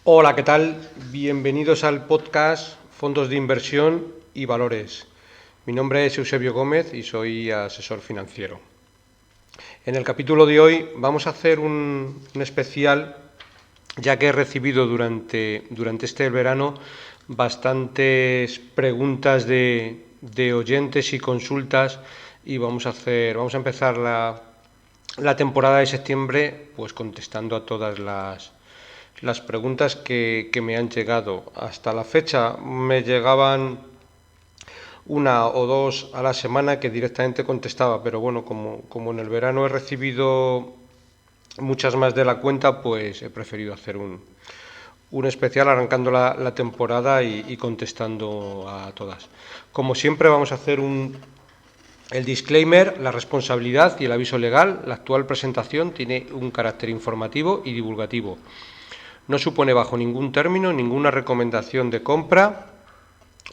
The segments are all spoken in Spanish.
Hola, ¿qué tal? Bienvenidos al podcast Fondos de Inversión y Valores. Mi nombre es Eusebio Gómez y soy asesor financiero. En el capítulo de hoy vamos a hacer un especial, ya que he recibido durante este verano bastantes preguntas de oyentes y consultas y vamos a empezar la temporada de septiembre pues contestando a todas las preguntas que me han llegado. Hasta la fecha me llegaban una o dos a la semana que directamente contestaba, pero bueno, como en el verano he recibido muchas más de la cuenta, pues he preferido hacer un especial arrancando la temporada y contestando a todas. Como siempre vamos a hacer el disclaimer, la responsabilidad y el aviso legal. La actual presentación tiene un carácter informativo y divulgativo. No supone bajo ningún término ninguna recomendación de compra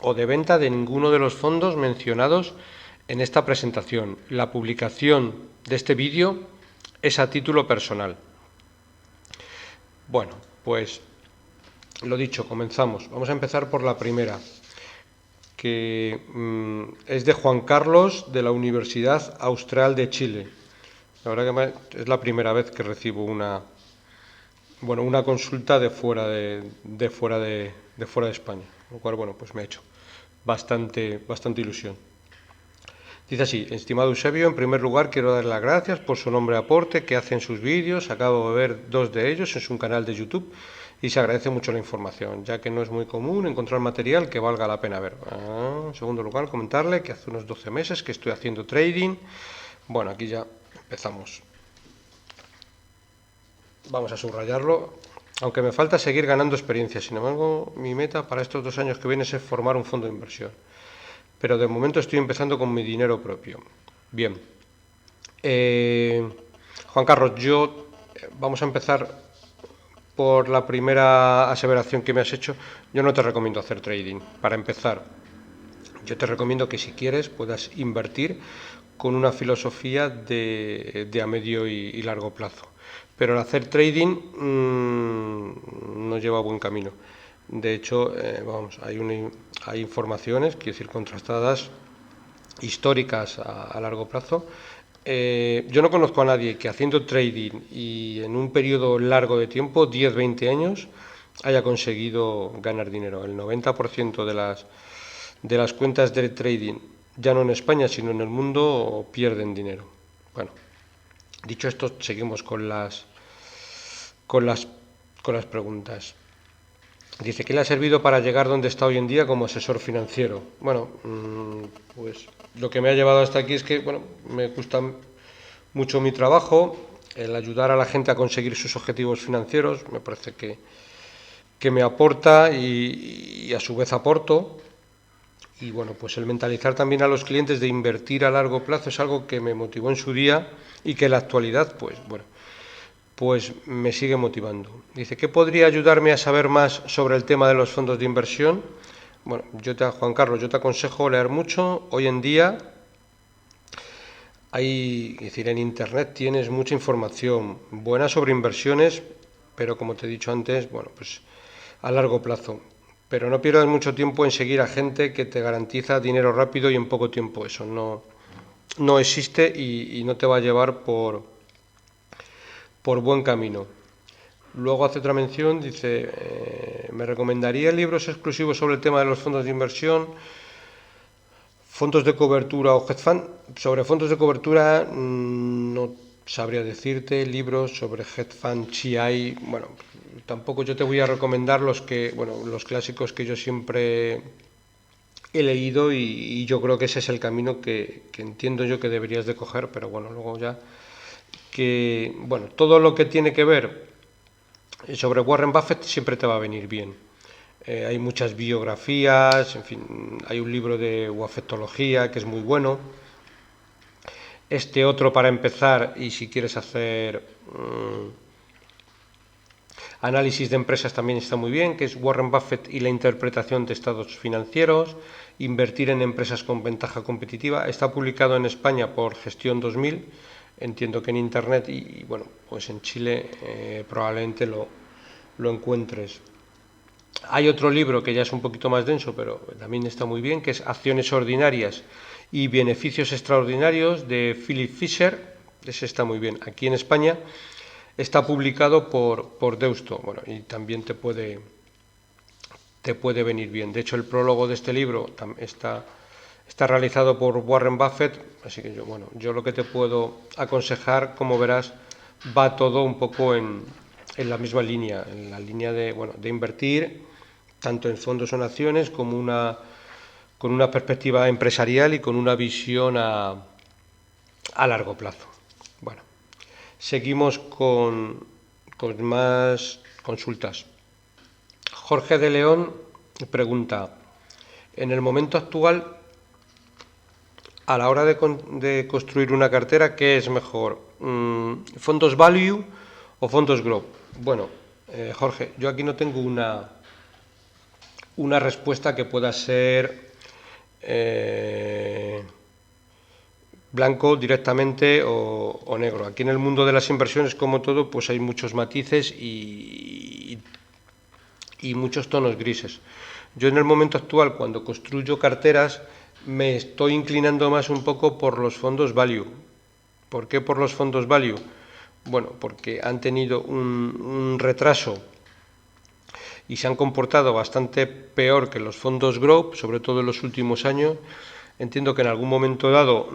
o de venta de ninguno de los fondos mencionados en esta presentación. La publicación de este vídeo es a título personal. Bueno, pues lo dicho, comenzamos. Vamos a empezar por la primera, que es de Juan Carlos, de la Universidad Austral de Chile. La verdad que es la primera vez que recibo una consulta de fuera de España, lo cual pues me ha hecho bastante ilusión. Dice así: estimado Eusebio, en primer lugar quiero dar las gracias por su nombre aporte que hace en sus vídeos. Acabo de ver dos de ellos en su canal de YouTube y se agradece mucho la información, ya que no es muy común encontrar material que valga la pena ver. En segundo lugar, comentarle que hace unos 12 meses que estoy haciendo trading. Bueno, aquí ya empezamos. Vamos a subrayarlo, aunque me falta seguir ganando experiencia. Sin embargo, mi meta para estos 2 años que vienen es formar un fondo de inversión. Pero de momento estoy empezando con mi dinero propio. Bien. Juan Carlos, vamos a empezar por la primera aseveración que me has hecho. Yo no te recomiendo hacer trading. Para empezar, yo te recomiendo que si quieres puedas invertir con una filosofía de a medio y largo plazo. Pero el hacer trading no lleva a buen camino. De hecho, hay informaciones, quiero decir, contrastadas, históricas a largo plazo. Yo no conozco a nadie que haciendo trading y en un periodo largo de tiempo, 10-20 años, haya conseguido ganar dinero. El 90% de las cuentas de trading, ya no en España, sino en el mundo, pierden dinero. Bueno, dicho esto, seguimos con las preguntas. Dice: ¿qué le ha servido para llegar donde está hoy en día como asesor financiero? Bueno, pues lo que me ha llevado hasta aquí es que me gusta mucho mi trabajo, el ayudar a la gente a conseguir sus objetivos financieros. Me parece que me aporta y a su vez aporto. Y pues el mentalizar también a los clientes de invertir a largo plazo es algo que me motivó en su día y que en la actualidad pues me sigue motivando. Dice: ¿qué podría ayudarme a saber más sobre el tema de los fondos de inversión? Bueno, Juan Carlos, yo te aconsejo leer mucho. Hoy en día en Internet tienes mucha información buena sobre inversiones, pero como te he dicho antes, pues a largo plazo. Pero no pierdas mucho tiempo en seguir a gente que te garantiza dinero rápido y en poco tiempo. Eso no existe y no te va a llevar por buen camino. Luego hace otra mención, dice: ¿me recomendaría libros exclusivos sobre el tema de los fondos de inversión, fondos de cobertura o hedge fund? Sobre fondos de cobertura no sabría decirte. Libros sobre hedge fund sí hay. Tampoco yo te voy a recomendar los clásicos que yo siempre he leído y yo creo que ese es el camino que entiendo yo que deberías de coger, pero luego ya todo lo que tiene que ver sobre Warren Buffett siempre te va a venir bien. Hay muchas biografías, en fin, hay un libro de Buffettología que es muy bueno. Este otro para empezar, y si quieres hacer análisis de empresas también está muy bien, que es Warren Buffett y la interpretación de estados financieros, invertir en empresas con ventaja competitiva. Está publicado en España por Gestión 2000, entiendo que en Internet y pues en Chile probablemente lo encuentres. Hay otro libro que ya es un poquito más denso, pero también está muy bien, que es Acciones Ordinarias y Beneficios Extraordinarios de Philip Fisher. Ese está muy bien. Aquí en España está publicado por Deusto. Bueno, y también te puede venir bien. De hecho, el prólogo de este libro está realizado por Warren Buffett, así que yo lo que te puedo aconsejar, como verás, va todo un poco en la misma línea, en la línea de invertir tanto en fondos o en acciones como con una perspectiva empresarial y con una visión a largo plazo. Bueno, seguimos con más consultas. Jorge de León pregunta, en el momento actual, a la hora de construir una cartera, ¿qué es mejor? ¿Fondos value o fondos growth? Bueno, Jorge, yo aquí no tengo una respuesta que pueda ser blanco directamente o negro. Aquí en el mundo de las inversiones, como todo, pues hay muchos matices y muchos tonos grises. Yo en el momento actual, cuando construyo carteras, me estoy inclinando más un poco por los fondos value. ¿Por qué por los fondos value? Bueno, porque han tenido un retraso y se han comportado bastante peor que los fondos growth, sobre todo en los últimos años. Entiendo que en algún momento dado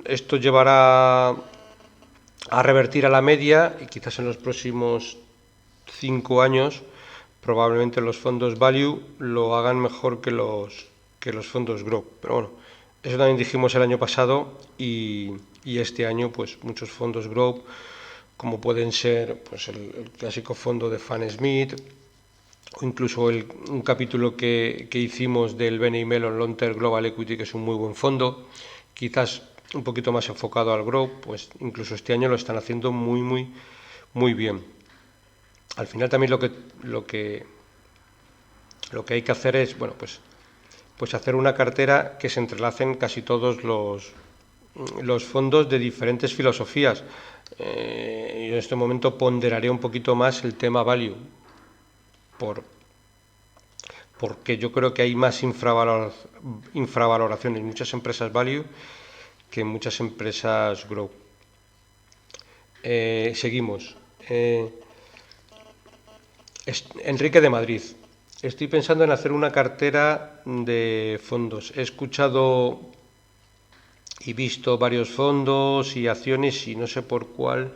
esto llevará a revertir a la media y quizás en los próximos 5 años probablemente los fondos value lo hagan mejor que los fondos growth. Pero bueno, eso también dijimos el año pasado y este año pues muchos fondos growth, como pueden ser pues el clásico fondo de Fan Smith o incluso un capítulo que hicimos del Benny Mellon Long Term Global Equity, que es un muy buen fondo, quizás un poquito más enfocado al growth, pues incluso este año lo están haciendo muy bien. Al final también lo que hay que hacer es, bueno, pues hacer una cartera que se entrelacen casi todos los fondos de diferentes filosofías. Yo en este momento ponderaré un poquito más el tema value, porque yo creo que hay más infravaloración en muchas empresas value que en muchas empresas growth. Seguimos. Enrique de Madrid. Estoy pensando en hacer una cartera de fondos. He escuchado y visto varios fondos y acciones y no sé por cuál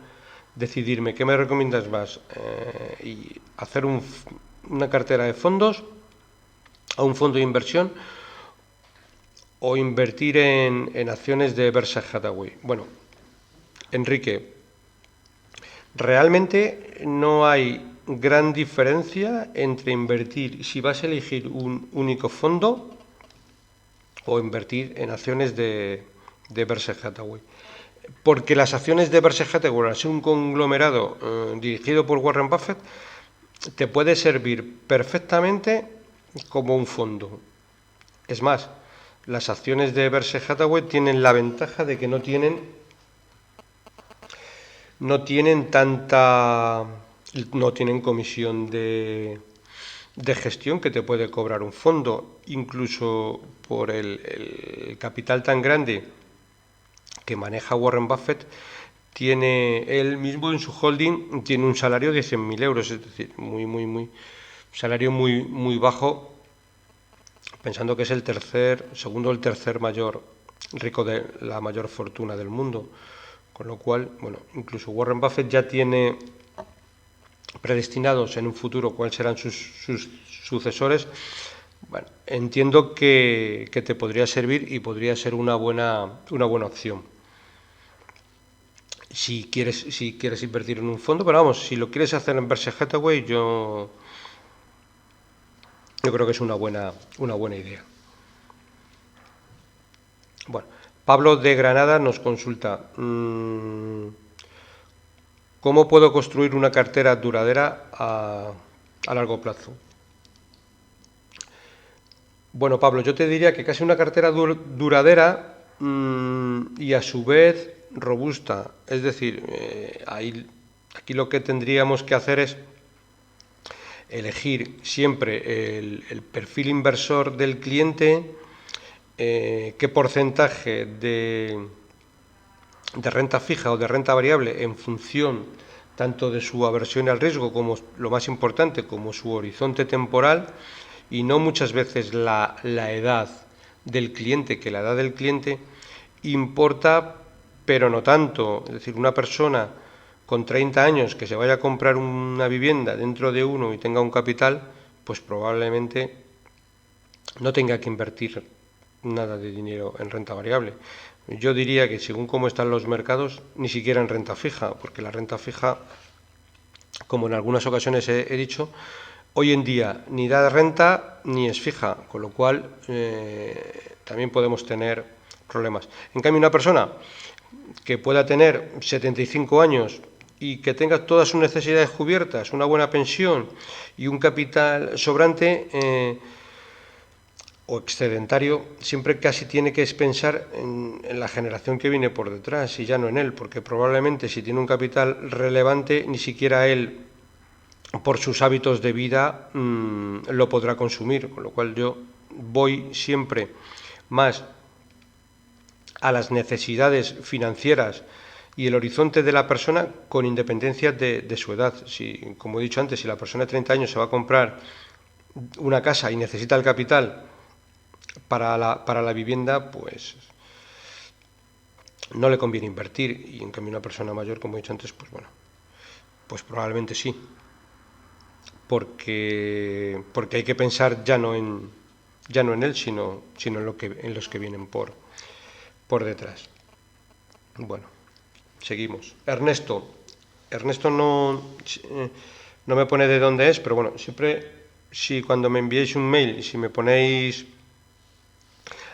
decidirme. ¿Qué me recomiendas más? ¿Y hacer una cartera de fondos a un fondo de inversión o invertir en acciones de Berkshire Hathaway? Bueno, Enrique, realmente no hay gran diferencia entre invertir, si vas a elegir un único fondo, o invertir en acciones de Berkshire Hathaway. Porque las acciones de Berkshire Hathaway, al ser un conglomerado dirigido por Warren Buffett, te puede servir perfectamente como un fondo. Es más, las acciones de Berkshire Hathaway tienen la ventaja de que no tienen comisión de gestión que te puede cobrar un fondo, incluso por el capital tan grande que maneja Warren Buffett. Tiene él mismo en su holding tiene un salario de 100.000 euros, es decir, salario muy bajo, pensando que es el tercer mayor rico de la mayor fortuna del mundo. Con lo cual, bueno, incluso Warren Buffett ya tiene predestinados en un futuro cuáles serán sus sucesores. Bueno, entiendo que te podría servir y podría ser una buena opción. Si quieres invertir en un fondo, pero vamos, si lo quieres hacer en Berkshire Hathaway, yo creo que es una buena idea. Bueno, Pablo de Granada nos consulta, ¿cómo puedo construir una cartera duradera a largo plazo? Bueno, Pablo, yo te diría que casi una cartera duradera y a su vez robusta. Es decir, aquí lo que tendríamos que hacer es elegir siempre el perfil inversor del cliente, qué porcentaje de renta fija o de renta variable en función tanto de su aversión al riesgo como, lo más importante, como su horizonte temporal, y no muchas veces la edad del cliente, que la edad del cliente importa, pero no tanto. Es decir, una persona con 30 años que se vaya a comprar una vivienda dentro de uno y tenga un capital, pues probablemente no tenga que invertir nada de dinero en renta variable. Yo diría que según cómo están los mercados, ni siquiera en renta fija, porque la renta fija, como en algunas ocasiones he dicho, hoy en día ni da renta ni es fija, con lo cual también podemos tener problemas. En cambio, una persona que pueda tener 75 años y que tenga todas sus necesidades cubiertas, una buena pensión y un capital sobrante, o excedentario, siempre casi tiene que pensar en la generación que viene por detrás y ya no en él, porque probablemente si tiene un capital relevante, ni siquiera él, por sus hábitos de vida, lo podrá consumir, con lo cual yo voy siempre más a las necesidades financieras y el horizonte de la persona con independencia de su edad. Si, como he dicho antes, si la persona de 30 años se va a comprar una casa y necesita el capital para la vivienda, pues no le conviene invertir, y en cambio una persona mayor, como he dicho antes, pues bueno, pues probablemente sí, porque hay que pensar ya no en él, sino en los que vienen por detrás. Bueno, seguimos. Ernesto no me pone de dónde es, pero bueno, siempre, si cuando me enviéis un mail y si me ponéis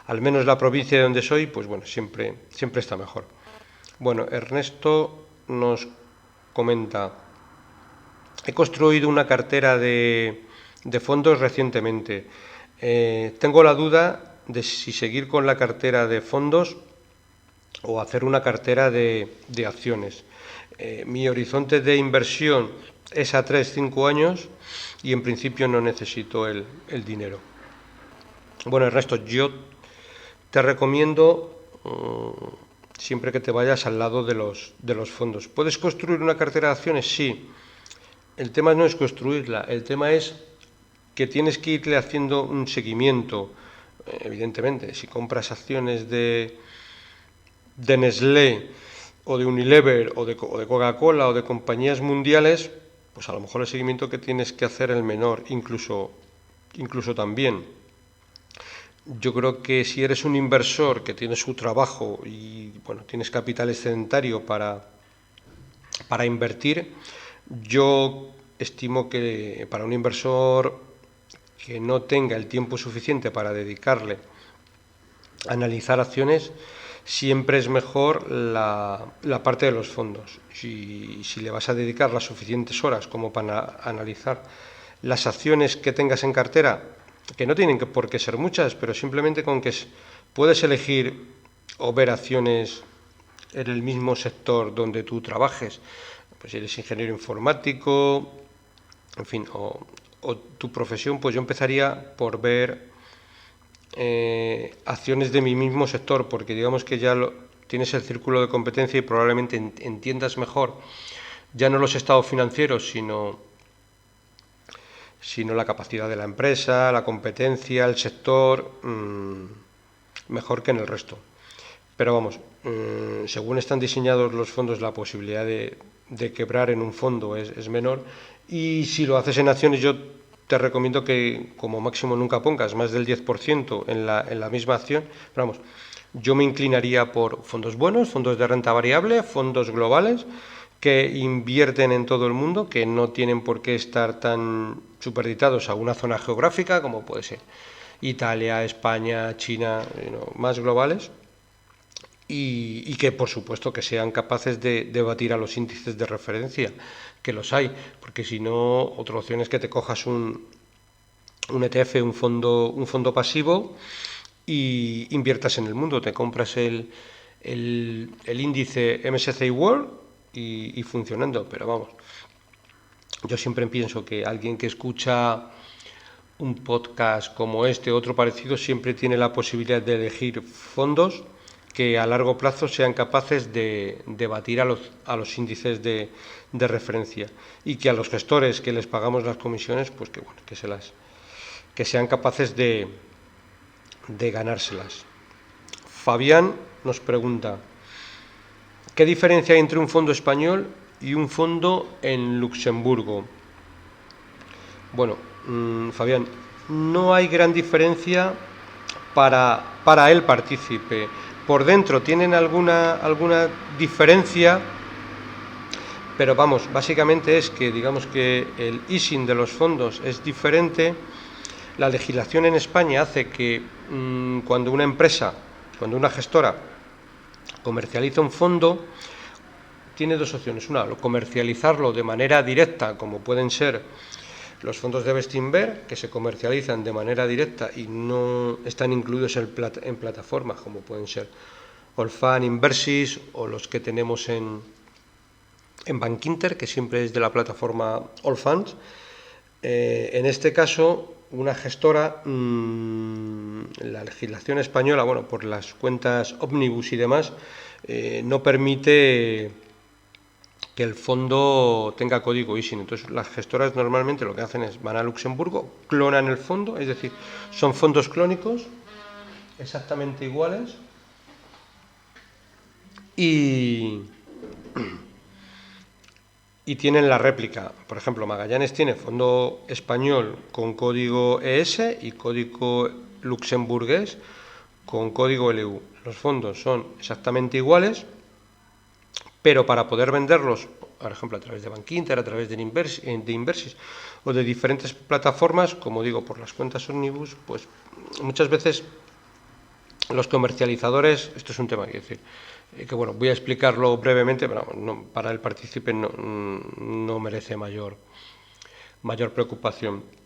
al menos la provincia de donde soy, pues bueno, siempre está mejor. Bueno, Ernesto nos comenta: he construido una cartera de fondos recientemente. Tengo la duda de si seguir con la cartera de fondos o hacer una cartera de acciones. Mi horizonte de inversión es a 3-5 años y en principio no necesito el dinero. Bueno, Ernesto, yo te recomiendo siempre que te vayas al lado de los fondos. ¿Puedes construir una cartera de acciones? Sí. El tema no es construirla, el tema es que tienes que irle haciendo un seguimiento. Evidentemente, si compras acciones de Nestlé o de Unilever o de Coca-Cola o de compañías mundiales, pues a lo mejor el seguimiento que tienes que hacer es el menor, incluso también. Yo creo que si eres un inversor que tiene su trabajo y bueno, tienes capital excedentario para invertir, yo estimo que para un inversor que no tenga el tiempo suficiente para dedicarle a analizar acciones, siempre es mejor la parte de los fondos. Si le vas a dedicar las suficientes horas como para analizar las acciones que tengas en cartera, que no tienen por qué ser muchas, pero simplemente con que puedes elegir o ver acciones en el mismo sector donde tú trabajes, pues si eres ingeniero informático, en fin, o tu profesión, pues yo empezaría por ver acciones de mi mismo sector, porque digamos que ya tienes el círculo de competencia y probablemente entiendas mejor ya no los estados financieros, sino la capacidad de la empresa, la competencia, el sector, mejor que en el resto. Pero vamos, según están diseñados los fondos, la posibilidad de quebrar en un fondo es menor, y si lo haces en acciones, yo te recomiendo que como máximo nunca pongas más del 10% en la misma acción. Pero vamos, yo me inclinaría por fondos buenos, fondos de renta variable, fondos globales, que invierten en todo el mundo, que no tienen por qué estar tan superditados a una zona geográfica, como puede ser Italia, España, China, más globales, y que por supuesto que sean capaces de batir a los índices de referencia, que los hay, porque si no, otra opción es que te cojas un ETF, un fondo pasivo, y inviertas en el mundo, te compras el índice MSCI World y funcionando. Pero vamos, Yo siempre pienso que alguien que escucha un podcast como este, otro parecido, siempre tiene la posibilidad de elegir fondos que a largo plazo sean capaces de batir a los índices de referencia, y que a los gestores que les pagamos las comisiones, pues que sean capaces de ganárselas. Fabián nos pregunta: ¿qué diferencia hay entre un fondo español y un fondo en Luxemburgo? Bueno, Fabián, no hay gran diferencia para el partícipe. Por dentro tienen alguna diferencia, pero vamos, básicamente es que, digamos que el ISIN de los fondos es diferente. La legislación en España hace que cuando una empresa, cuando una gestora comercializa un fondo, tiene dos opciones. Una, comercializarlo de manera directa, como pueden ser los fondos de Bestinver, que se comercializan de manera directa y no están incluidos en plataformas, como pueden ser Allfunds, Inversis, o los que tenemos en Bankinter, que siempre es de la plataforma Allfunds. En este caso, una gestora, la legislación española, bueno, por las cuentas ómnibus y demás, no permite que el fondo tenga código ISIN. Entonces, las gestoras normalmente lo que hacen es van a Luxemburgo, clonan el fondo, es decir, son fondos clónicos exactamente iguales, y tienen la réplica. Por ejemplo, Magallanes tiene fondo español con código ES y código luxemburgués con código LU. Los fondos son exactamente iguales, pero para poder venderlos, por ejemplo, a través de Bankinter, a través de Inversis o de diferentes plataformas, como digo, por las cuentas Omnibus, pues muchas veces los comercializadores, esto es un tema que decir, que bueno, voy a explicarlo brevemente, pero para el partícipe no merece mayor preocupación.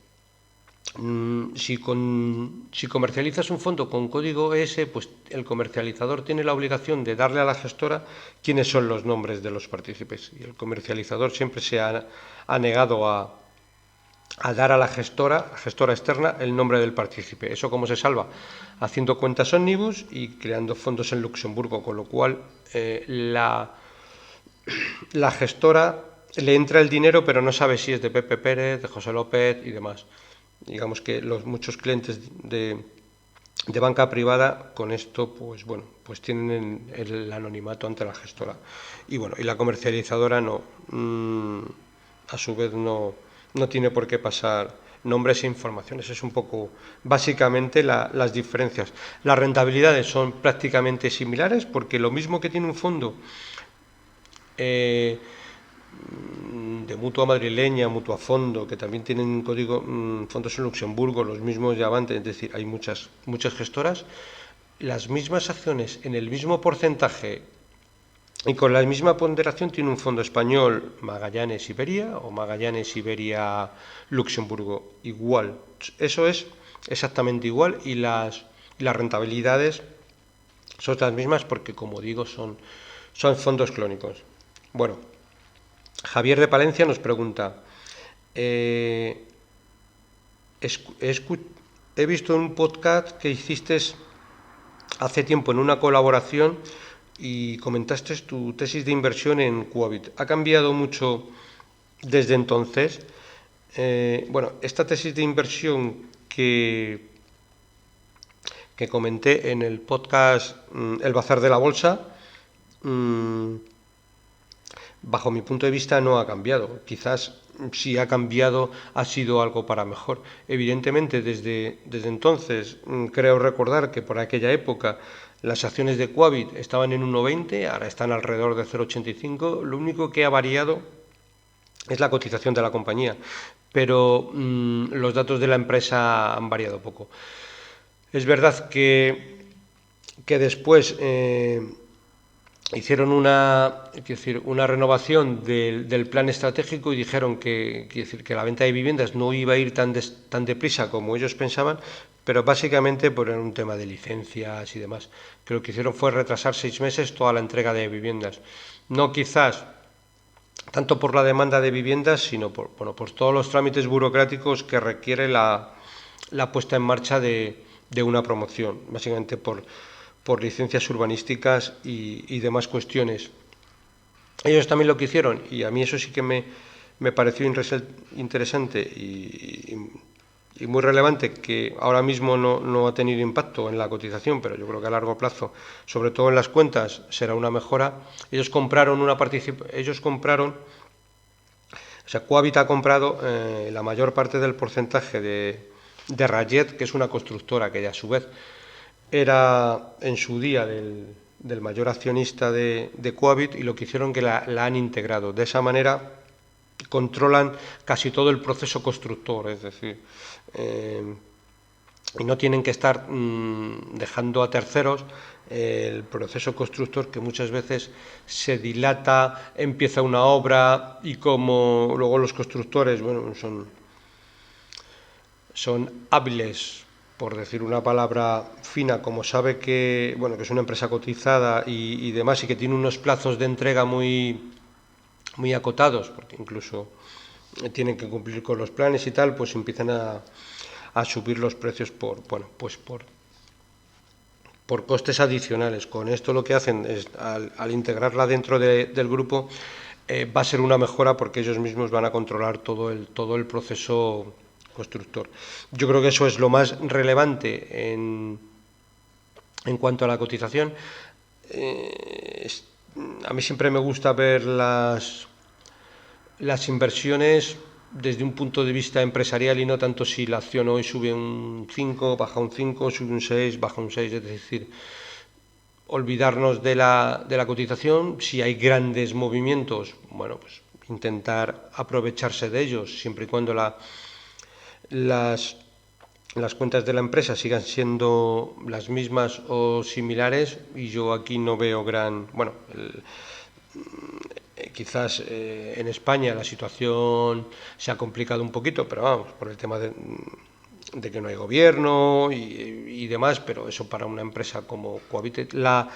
Si comercializas un fondo con código ES, pues el comercializador tiene la obligación de darle a la gestora quiénes son los nombres de los partícipes, y el comercializador siempre se ha negado a dar a la gestora externa el nombre del partícipe. ¿Eso cómo se salva? Haciendo cuentas ómnibus y creando fondos en Luxemburgo, con lo cual la gestora le entra el dinero, pero no sabe si es de Pepe Pérez, de José López y demás. Digamos que muchos clientes de banca privada con esto, pues bueno, pues tienen el anonimato ante la gestora, y bueno, y la comercializadora no, a su vez no tiene por qué pasar nombres e informaciones. Es un poco básicamente las diferencias. Las rentabilidades son prácticamente similares, porque lo mismo que tiene un fondo de Mutua Madrileña, Mutua Fondo, que también tienen código fondos en Luxemburgo, los mismos de Avante, es decir, hay muchas gestoras, las mismas acciones en el mismo porcentaje y con la misma ponderación tiene un fondo español, Magallanes Iberia, o Magallanes Iberia Luxemburgo, igual. Eso es exactamente igual, y las rentabilidades son las mismas, porque, como digo, son fondos clónicos. Bueno, Javier de Palencia nos pregunta: he visto un podcast que hiciste hace tiempo en una colaboración y comentaste tu tesis de inversión en Quabit. ¿Ha cambiado mucho desde entonces? Bueno, esta tesis de inversión que comenté en el podcast El Bazar de la Bolsa, bajo mi punto de vista no ha cambiado. Quizás si ha cambiado ha sido algo para mejor. Evidentemente desde entonces creo recordar que por aquella época las acciones de Quabit estaban en 1,20, ahora están alrededor de 0,85. Lo único que ha variado es la cotización de la compañía, pero los datos de la empresa han variado poco. Es verdad que después hicieron una renovación del plan estratégico y dijeron que la venta de viviendas no iba a ir tan deprisa como ellos pensaban, pero básicamente por un tema de licencias y demás. Que lo que hicieron fue retrasar 6 meses toda la entrega de viviendas. No quizás tanto por la demanda de viviendas, sino por todos los trámites burocráticos que requiere la puesta en marcha de una promoción, básicamente por licencias urbanísticas y demás cuestiones. Ellos también lo que hicieron, y a mí eso sí que me pareció interesante y muy relevante, que ahora mismo no ha tenido impacto en la cotización, pero yo creo que a largo plazo, sobre todo en las cuentas, será una mejora. Ellos compraron Quabit ha comprado la mayor parte del porcentaje de Rayet, que es una constructora que a su vez era en su día del mayor accionista de Quabit, y lo que hicieron que la han integrado. De esa manera controlan casi todo el proceso constructor, es decir, y no tienen que estar dejando a terceros el proceso constructor, que muchas veces se dilata, empieza una obra y como luego los constructores, bueno, son hábiles, por decir una palabra fina, como sabe que, bueno, que es una empresa cotizada y demás, y que tiene unos plazos de entrega muy acotados, porque incluso tienen que cumplir con los planes y tal, pues empiezan a subir los precios por costes adicionales. Con esto lo que hacen es, al integrarla dentro del grupo, va a ser una mejora, porque ellos mismos van a controlar todo el proceso constructor. Yo creo que eso es lo más relevante en cuanto a la cotización. A mí siempre me gusta ver las inversiones desde un punto de vista empresarial y no tanto si la acción hoy sube un 5, baja un 5, sube un 6, baja un 6, es decir, olvidarnos de la cotización. Si hay grandes movimientos, bueno, pues intentar aprovecharse de ellos, siempre y cuando las cuentas de la empresa sigan siendo las mismas o similares, y yo aquí no veo quizás en España la situación se ha complicado un poquito, pero vamos, por el tema de que no hay gobierno y demás, pero eso para una empresa como Quabit, la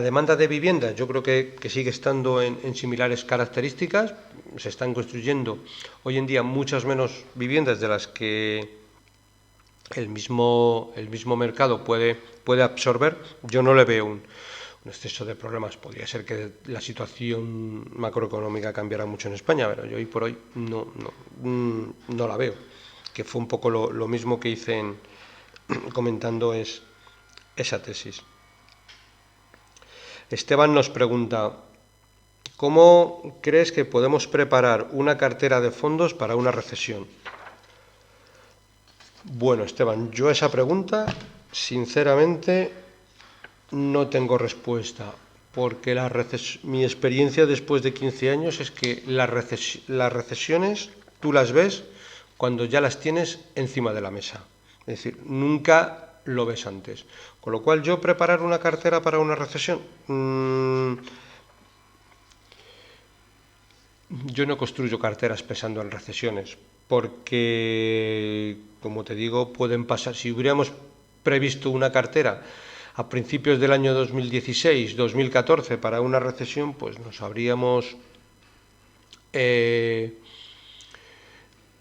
demanda de viviendas yo creo que sigue estando en similares características. Se están construyendo hoy en día muchas menos viviendas de las que el mismo mercado puede absorber. Yo no le veo un exceso de problemas. Podría ser que la situación macroeconómica cambiara mucho en España, pero yo hoy por hoy no la veo, que fue un poco lo mismo que hice comentando esa tesis. Esteban nos pregunta: ¿cómo crees que podemos preparar una cartera de fondos para una recesión? Bueno, Esteban, yo a esa pregunta, sinceramente, no tengo respuesta, porque mi experiencia después de 15 años es que las recesiones tú las ves cuando ya las tienes encima de la mesa. Es decir, nunca lo ves antes. Con lo cual, yo preparar una cartera para una recesión, yo no construyo carteras pensando en recesiones, porque, como te digo, pueden pasar. Si hubiéramos previsto una cartera a principios del año 2016, 2014 para una recesión, pues nos habríamos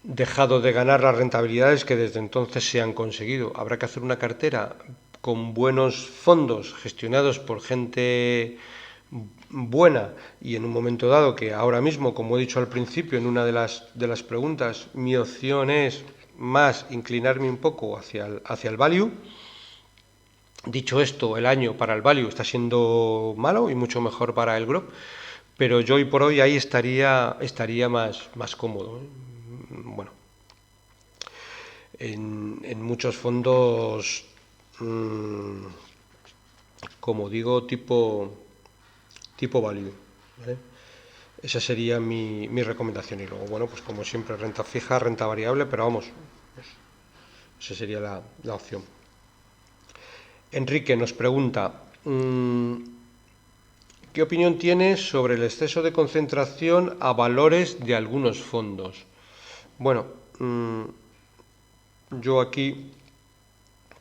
dejado de ganar las rentabilidades que desde entonces se han conseguido. Habrá que hacer una cartera con buenos fondos, gestionados por gente buena, y en un momento dado, que ahora mismo, como he dicho al principio en una de las preguntas, mi opción es más inclinarme un poco hacia el value. Dicho esto, el año para el value está siendo malo y mucho mejor para el growth, pero yo hoy por hoy ahí estaría más cómodo. Bueno, en muchos fondos, como digo, tipo value, ¿vale? Esa sería mi recomendación. Y luego, bueno, pues como siempre, renta fija, renta variable, pero vamos, pues, esa sería la opción. Enrique nos pregunta: ¿qué opinión tienes sobre el exceso de concentración a valores de algunos fondos? Bueno, yo aquí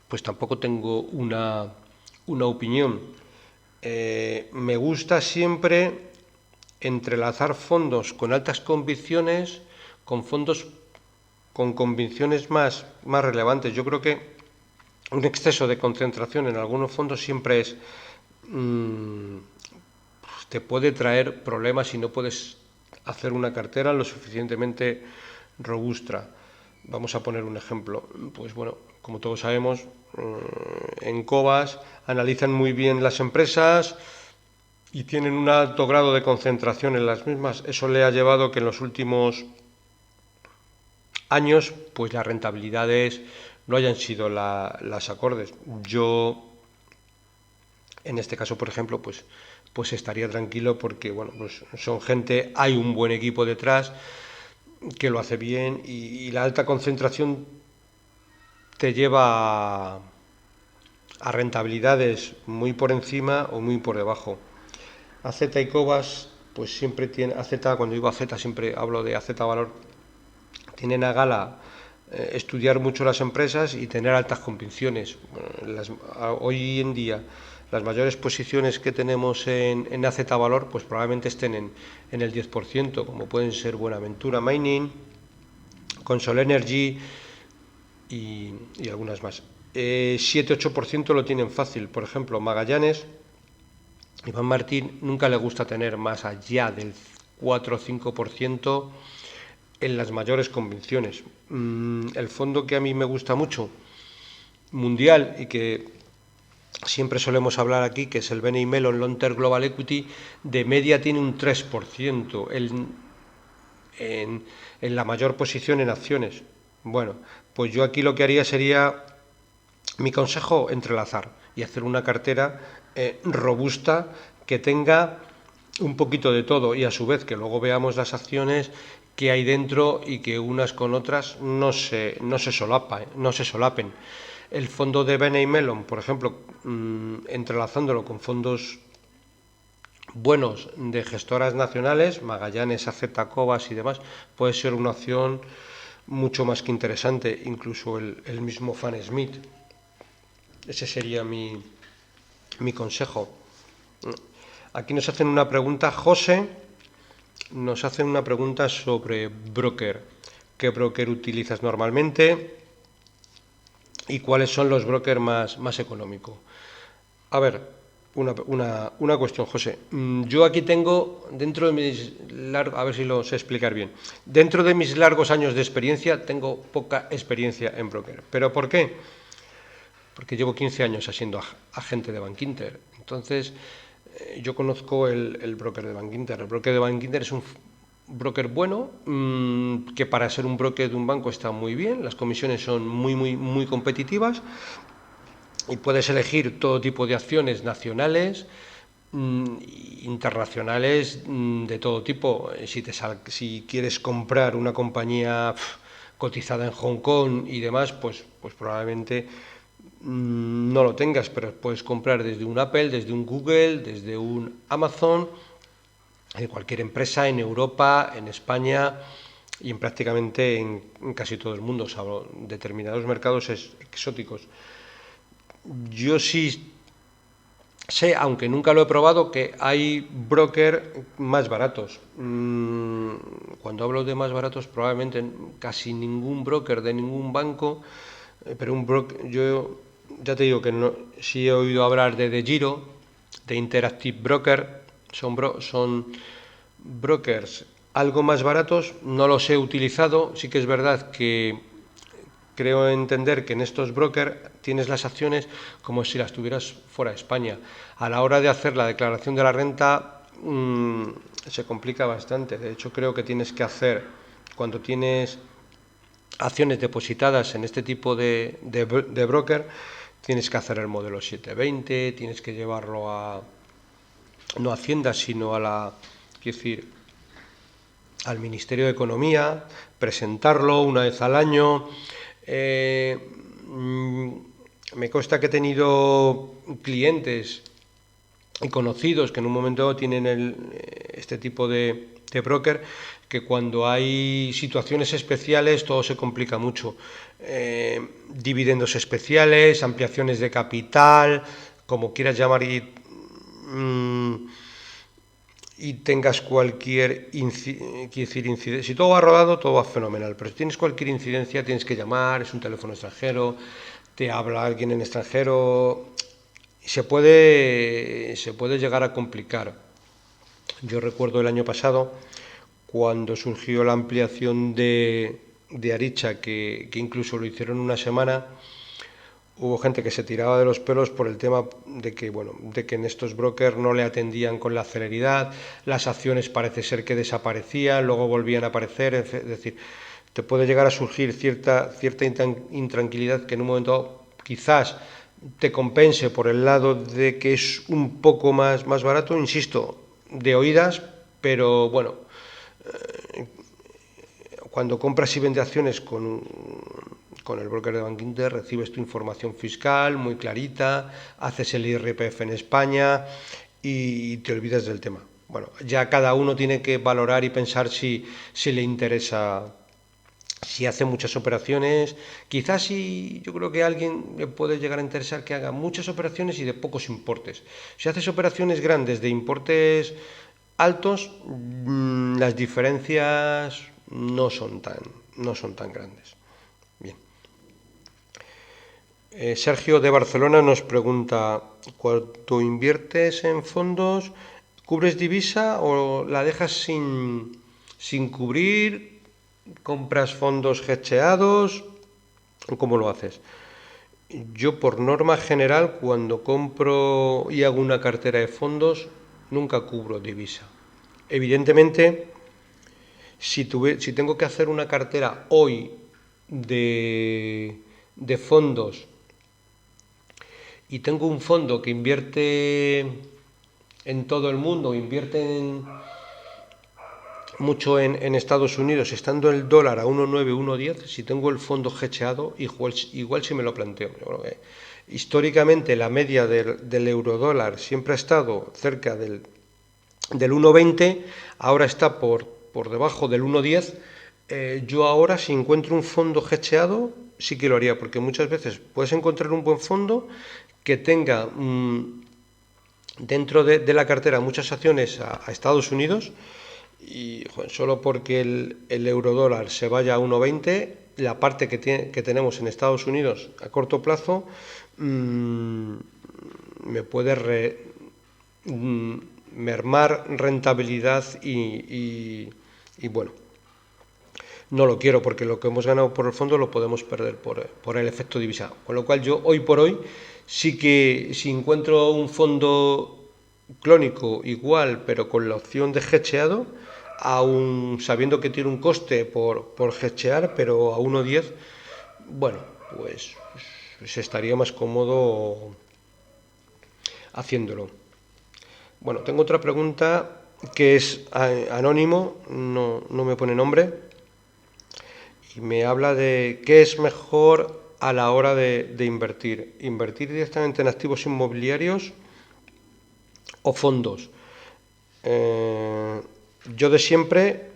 pues tampoco tengo una opinión. Me gusta siempre entrelazar fondos con altas convicciones con fondos con convicciones más relevantes. Yo creo que un exceso de concentración en algunos fondos siempre te puede traer problemas si no puedes hacer una cartera lo suficientemente robusta. Vamos a poner un ejemplo. Pues bueno, como todos sabemos, en Cobas analizan muy bien las empresas y tienen un alto grado de concentración en las mismas. Eso le ha llevado que en los últimos años pues las rentabilidades no hayan sido las acordes. Yo, en este caso, por ejemplo, pues estaría tranquilo porque bueno, pues son gente, hay un buen equipo detrás que lo hace bien y la alta concentración te lleva a rentabilidades muy por encima o muy por debajo. AZ y Cobas, pues siempre tiene, AZ, cuando digo AZ siempre hablo de AZ Valor, tienen a gala estudiar mucho las empresas y tener altas convicciones. Hoy en día las mayores posiciones que tenemos en AZ Valor pues probablemente estén en el 10%, como pueden ser Buenaventura Mining, Consol Energy y algunas más. 7-8% lo tienen fácil. Por ejemplo, Magallanes, Iván Martín nunca le gusta tener más allá del 4 o 5% en las mayores convicciones. El fondo que a mí me gusta mucho, mundial, y que siempre solemos hablar aquí, que es el BNI Mellon Long Term Global Equity, de media tiene un 3% en la mayor posición en acciones. Bueno, pues yo aquí lo que haría sería, mi consejo, entrelazar y hacer una cartera robusta que tenga un poquito de todo y a su vez que luego veamos las acciones que hay dentro y que unas con otras no se solapen. El fondo de BNI Mellon, por ejemplo, entrelazándolo con fondos buenos de gestoras nacionales, Magallanes, AZ, Cobas y demás, puede ser una opción mucho más que interesante, incluso el mismo Fan Smith. Ese sería mi consejo. Aquí nos hacen una pregunta, José, nos hacen una pregunta sobre broker. ¿Qué broker utilizas normalmente? ¿Y cuáles son los brokers más económicos? A ver, una cuestión, José. Yo aquí tengo, dentro de mis a ver si lo sé explicar bien. Dentro de mis largos años de experiencia, tengo poca experiencia en broker. ¿Pero por qué? Porque llevo 15 años siendo agente de Bankinter. Entonces, yo conozco el broker de Bankinter. El broker de Bankinter es un broker bueno, que para ser un broker de un banco está muy bien, las comisiones son muy competitivas y puedes elegir todo tipo de acciones nacionales, internacionales, de todo tipo. Si quieres comprar una compañía cotizada en Hong Kong y demás, pues probablemente no lo tengas, pero puedes comprar desde un Apple, desde un Google, desde un Amazon, de cualquier empresa en Europa, en España y prácticamente en casi todo el mundo, salvo determinados mercados exóticos. Yo sí sé, aunque nunca lo he probado, que hay brokers más baratos. Cuando hablo de más baratos, probablemente casi ningún broker de ningún banco, pero un broker, yo ya te digo que no, sí he oído hablar de DeGiro, de Interactive Broker, son brokers algo más baratos, no los he utilizado, sí que es verdad que creo entender que en estos brokers tienes las acciones como si las tuvieras fuera de España. A la hora de hacer la declaración de la renta se complica bastante. De hecho, creo que tienes que hacer, cuando tienes acciones depositadas en este tipo de broker, tienes que hacer el modelo 720, tienes que llevarlo a, no a Hacienda, sino a la, quiero decir, al Ministerio de Economía, presentarlo una vez al año. Me consta que he tenido clientes y conocidos que en un momento tienen este tipo de broker, que cuando hay situaciones especiales todo se complica mucho. Dividendos especiales, ampliaciones de capital, como quieras llamar, y tengas cualquier incidencia. Si todo va rodado, todo va fenomenal, pero si tienes cualquier incidencia, tienes que llamar, es un teléfono extranjero, te habla alguien en extranjero, se puede llegar a complicar. Yo recuerdo el año pasado, cuando surgió la ampliación de Aricha, que incluso lo hicieron una semana, hubo gente que se tiraba de los pelos por el tema de que, bueno, de que en estos brokers no le atendían con la celeridad, las acciones parece ser que desaparecían, luego volvían a aparecer, es decir, te puede llegar a surgir cierta intranquilidad que en un momento quizás te compense por el lado de que es un poco más barato, insisto, de oídas, pero bueno, cuando compras y vendes acciones con el broker de Bank Inter, recibes tu información fiscal muy clarita, haces el IRPF en España y te olvidas del tema. Bueno, ya cada uno tiene que valorar y pensar si le interesa, si hace muchas operaciones. Quizás sí, yo creo que a alguien le puede llegar a interesar que haga muchas operaciones y de pocos importes. Si haces operaciones grandes de importes altos, las diferencias no son tan grandes. Bien. Sergio de Barcelona nos pregunta, ¿cuando inviertes en fondos, cubres divisa o la dejas sin cubrir? ¿Compras fondos hedgeados? ¿Cómo lo haces? Yo, por norma general, cuando compro y hago una cartera de fondos, nunca cubro divisa. Evidentemente, si tengo que hacer una cartera hoy de fondos y tengo un fondo que invierte en todo el mundo, invierte mucho en Estados Unidos, estando el dólar a 1,9, 1,10, si tengo el fondo hedgeado, igual sí me lo planteo. Históricamente la media del eurodólar siempre ha estado cerca del 1,20, ahora está por debajo del 1,10. Yo ahora, si encuentro un fondo hedgeado, sí que lo haría, porque muchas veces puedes encontrar un buen fondo que tenga dentro de la cartera muchas acciones a Estados Unidos y solo porque el eurodólar se vaya a 1,20, la parte que tenemos en Estados Unidos a corto plazo me puede mermar rentabilidad y bueno, no lo quiero, porque lo que hemos ganado por el fondo lo podemos perder por el efecto divisa. Con lo cual yo hoy por hoy sí que, si encuentro un fondo clónico igual, pero con la opción de hedgeado, aún sabiendo que tiene un coste por hedgear, pero a 1,10, bueno, pues estaría más cómodo haciéndolo. Bueno, tengo otra pregunta que es anónimo, no me pone nombre, y me habla de qué es mejor a la hora de invertir. ¿Invertir directamente en activos inmobiliarios o fondos? Yo de siempre,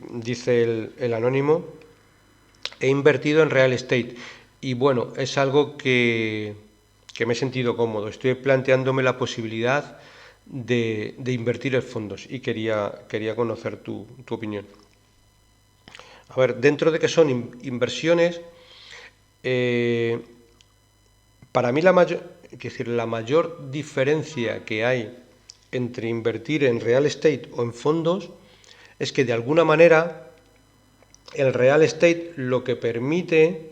dice el anónimo, he invertido en real estate y bueno, es algo que me he sentido cómodo. Estoy planteándome la posibilidad de invertir en fondos y quería conocer tu opinión. A ver, dentro de que son inversiones, para mí la mayor diferencia que hay entre invertir en real estate o en fondos es que de alguna manera el real estate lo que permite,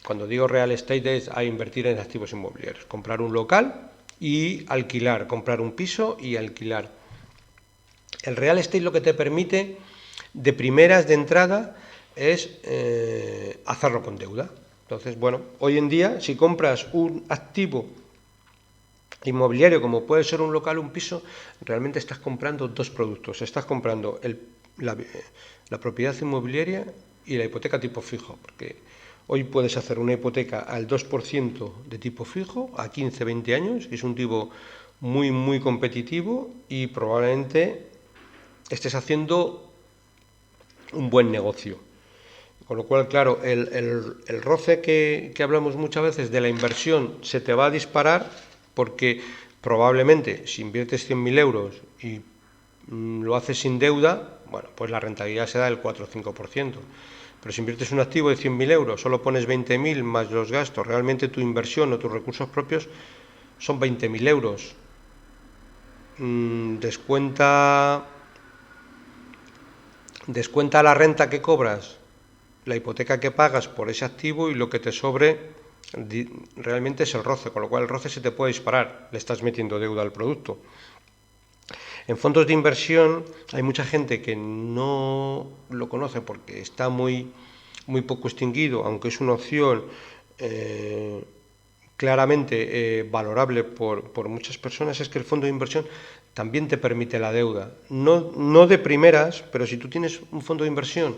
cuando digo real estate, es a invertir en activos inmobiliarios, comprar un local y alquilar, comprar un piso y alquilar. El real estate lo que te permite de primeras, de entrada, es hacerlo con deuda. Entonces, bueno, hoy en día, si compras un activo inmobiliario, como puede ser un local o un piso, realmente estás comprando dos productos. Estás comprando la propiedad inmobiliaria y la hipoteca tipo fijo, porque hoy puedes hacer una hipoteca al 2% de tipo fijo a 15, 20 años, que es un tipo muy, muy competitivo y probablemente estés haciendo un buen negocio. Con lo cual, claro, el roce que hablamos muchas veces de la inversión se te va a disparar porque probablemente si inviertes 100.000 euros y lo haces sin deuda, bueno, pues la rentabilidad se da del 4 o 5%. Pero si inviertes un activo de 100.000 euros, solo pones 20.000 más los gastos, realmente tu inversión o tus recursos propios son 20.000 euros. Descuenta la renta que cobras, la hipoteca que pagas por ese activo y lo que te sobre realmente es el roce, con lo cual el roce se te puede disparar, le estás metiendo deuda al producto. En fondos de inversión hay mucha gente que no lo conoce porque está muy poco extinguido, aunque es una opción claramente valorable por muchas personas, es que el fondo de inversión también te permite la deuda. No de primeras, pero si tú tienes un fondo de inversión,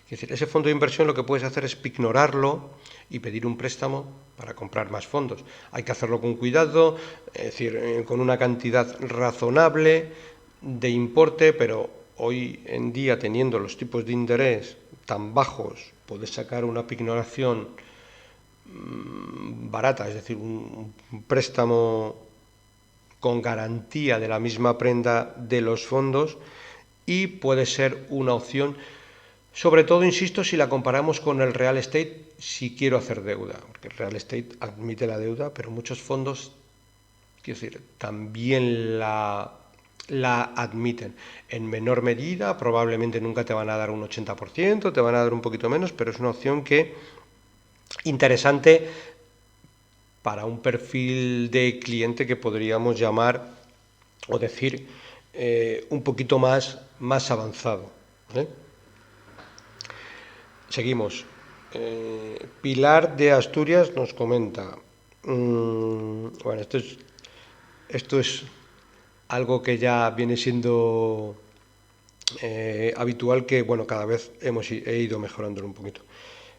es decir, ese fondo de inversión lo que puedes hacer es pignorarlo y pedir un préstamo para comprar más fondos. Hay que hacerlo con cuidado, es decir, con una cantidad razonable de importe, pero hoy en día, teniendo los tipos de interés tan bajos, puedes sacar una pignoración barata, es decir, un préstamo con garantía de la misma prenda de los fondos, y puede ser una opción. Sobre todo, insisto, si la comparamos con el real estate, si quiero hacer deuda, porque el real estate admite la deuda, pero muchos fondos, quiero decir, también la admiten. En menor medida, probablemente nunca te van a dar un 80%, te van a dar un poquito menos, pero es una opción que interesante para un perfil de cliente que podríamos llamar o decir un poquito más avanzado. Seguimos. Pilar de Asturias nos comenta. Bueno, esto es algo que ya viene siendo habitual, que bueno, cada vez he ido mejorándolo un poquito.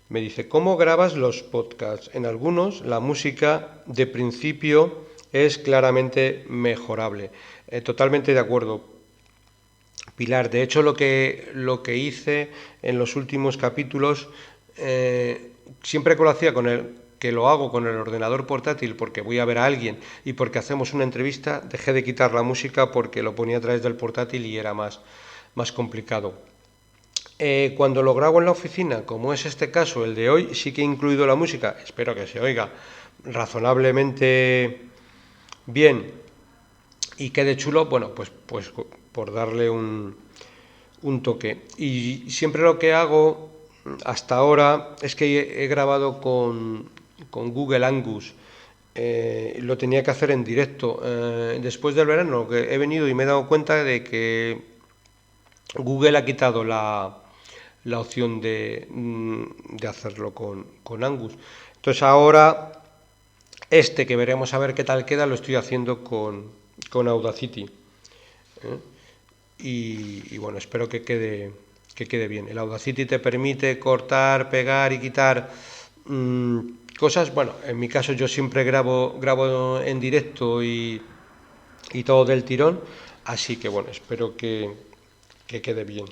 Me dice, ¿cómo grabas los podcasts? En algunos la música de principio es claramente mejorable. Totalmente de acuerdo, Pilar. De hecho, lo que hice en los últimos capítulos, siempre que lo hacía que lo hago con el ordenador portátil porque voy a ver a alguien y porque hacemos una entrevista, dejé de quitar la música porque lo ponía a través del portátil y era más complicado. Cuando lo grabo en la oficina, como es este caso, el de hoy, sí que he incluido la música, espero que se oiga razonablemente bien y quede chulo, bueno, pues por darle un toque. Y siempre lo que hago hasta ahora es que he grabado con Google Angus. Lo tenía que hacer en directo. Después del verano que he venido y me he dado cuenta de que Google ha quitado la opción de hacerlo con Angus. Entonces ahora que veremos a ver qué tal queda, lo estoy haciendo con Audacity. Y bueno, espero que quede bien. El Audacity te permite cortar, pegar y quitar cosas. Bueno, en mi caso yo siempre grabo en directo y todo del tirón, así que bueno, espero que quede bien.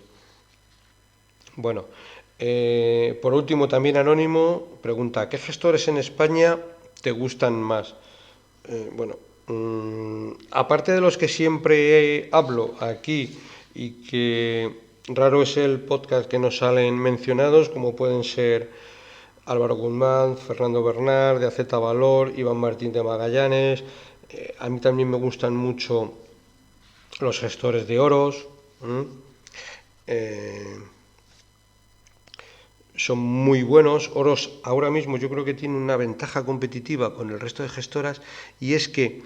Bueno, por último, también Anónimo pregunta, ¿qué gestores en España te gustan más? Bueno, aparte de los que siempre hablo aquí y que raro es el podcast que nos salen mencionados, como pueden ser Álvaro Guzmán, Fernando Bernard de AZ Valor, Iván Martín de Magallanes, a mí también me gustan mucho los gestores de Oros, son muy buenos. Oros ahora mismo yo creo que tiene una ventaja competitiva con el resto de gestoras, y es que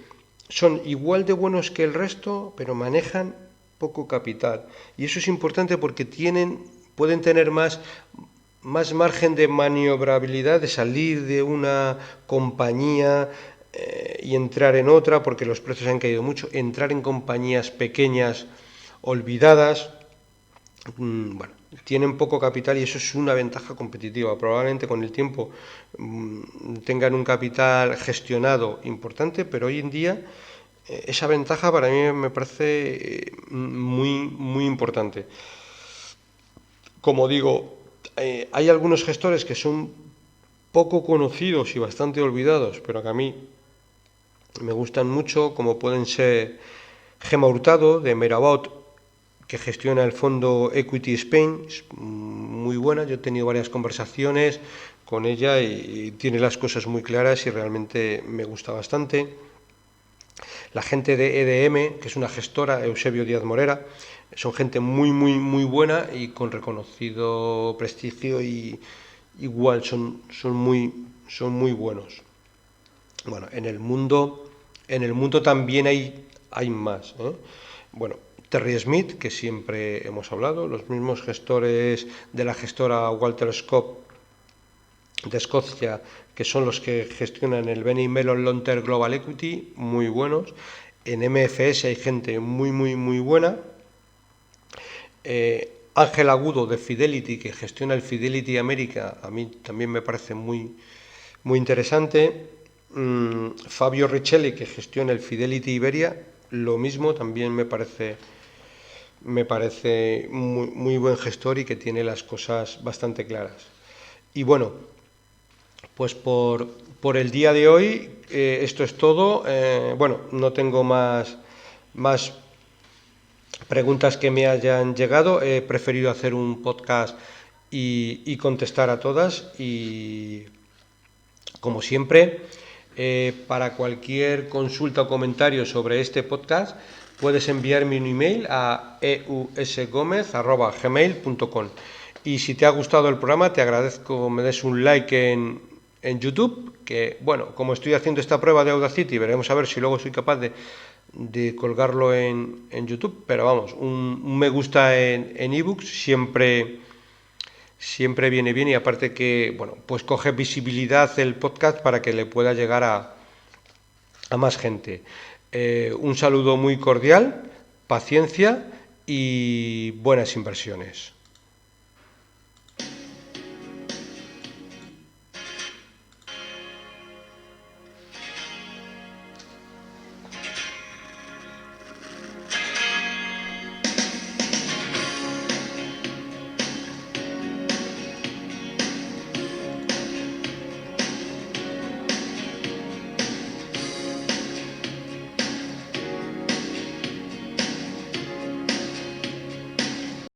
son igual de buenos que el resto, pero manejan poco capital. Y eso es importante porque pueden tener más margen de maniobrabilidad, de salir de una compañía y entrar en otra, porque los precios han caído mucho, entrar en compañías pequeñas olvidadas. Bueno, tienen poco capital y eso es una ventaja competitiva. Probablemente con el tiempo tengan un capital gestionado importante, pero hoy en día esa ventaja para mí me parece muy importante. Como digo, hay algunos gestores que son poco conocidos y bastante olvidados, pero que a mí me gustan mucho, como pueden ser Gemma Hurtado, de Merabaud, que gestiona el fondo Equity Spain, es muy buena. Yo he tenido varias conversaciones con ella y tiene las cosas muy claras y realmente me gusta bastante. La gente de EDM, que es una gestora, Eusebio Díaz Morera, son gente muy buena y con reconocido prestigio, y igual son muy buenos. Bueno, en el mundo también hay más, ¿eh? Bueno, Terry Smith, que siempre hemos hablado, los mismos gestores de la gestora Walter Scott de Escocia, que son los que gestionan el Benny Mellon Long Term Global Equity, muy buenos. En MFS hay gente muy buena. Ángel Agudo, de Fidelity, que gestiona el Fidelity América, a mí también me parece muy interesante. Fabio Richelli, que gestiona el Fidelity Iberia, lo mismo, también me parece muy buen gestor y que tiene las cosas bastante claras. Y bueno, pues por el día de hoy esto es todo. Bueno, no tengo más preguntas que me hayan llegado. He preferido hacer un podcast y contestar a todas. Y como siempre, para cualquier consulta o comentario sobre este podcast, puedes enviarme un email a eusgomez@gmail.com. Y si te ha gustado el programa, te agradezco me des un like en YouTube, que bueno, como estoy haciendo esta prueba de Audacity, veremos a ver si luego soy capaz de colgarlo en YouTube, pero vamos, un me gusta en ebooks siempre viene bien, y aparte que, bueno, pues coge visibilidad el podcast para que le pueda llegar a más gente. Un saludo muy cordial, paciencia y buenas inversiones.